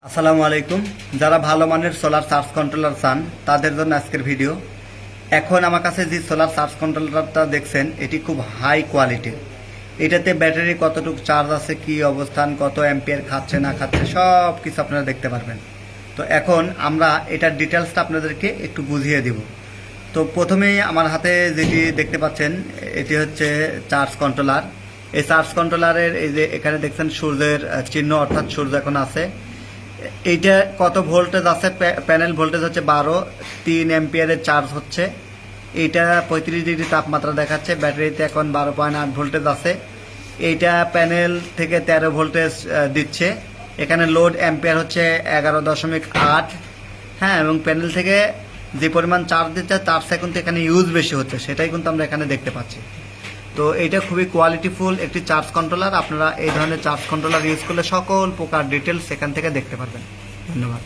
আসসালামু আলাইকুম। যারা ভালো মানের সোলার চার্জ কন্ট্রোলার চান তাদের জন্য আজকের ভিডিও। এখন আমার কাছে যে সোলার চার্জ কন্ট্রোলারটা দেখছেন এটি খুব হাই কোয়ালিটি। এটাতে ব্যাটারি কতটুকু চার্জ আছে, কি অবস্থান, কত অ্যাম্পিয়ার খাচ্ছে না খাচ্ছে সব কিছু আপনারা দেখতে পারবেন। তো এখন আমরা এটার ডিটেলসটা আপনাদেরকে একটু বুঝিয়ে দিব। তো প্রথমেই আমার হাতে যেটি দেখতে পাচ্ছেন এটি হচ্ছে চার্জ কন্ট্রোলার। এই চার্জ কন্ট্রোলারের এই যে এখানে দেখছেন সূর্যের চিহ্ন, অর্থাৎ সূর্য এখন আছে। এইটা কত ভোল্টেজ আছে, প্যানেল ভোল্টেজ হচ্ছে 3 অ্যাম্পিয়ারের চার্জ হচ্ছে। এইটা 35 ডিগ্রি তাপমাত্রা দেখাচ্ছে। ব্যাটারিতে এখন 12.8 ভোল্টেজ আছে। এইটা প্যানেল থেকে 13 ভোল্টেজ দিচ্ছে। এখানে লোড অ্যাম্পিয়ার হচ্ছে 11.8। হ্যাঁ, এবং প্যানেল থেকে যে পরিমাণ চার্জ দিচ্ছে তার থেকে কিন্তু এখানে ইউজ বেশি হচ্ছে, সেটাই কিন্তু আমরা এখানে দেখতে পাচ্ছি। তো এইটা খুবই কোয়ালিটিফুল একটি চার্জ কন্ট্রোলার। আপনারা এই ধরনের চার্জ কন্ট্রোলার ইউজ করলে সকল প্রকার ডিটেলস এখান থেকে দেখতে পারবেন। ধন্যবাদ।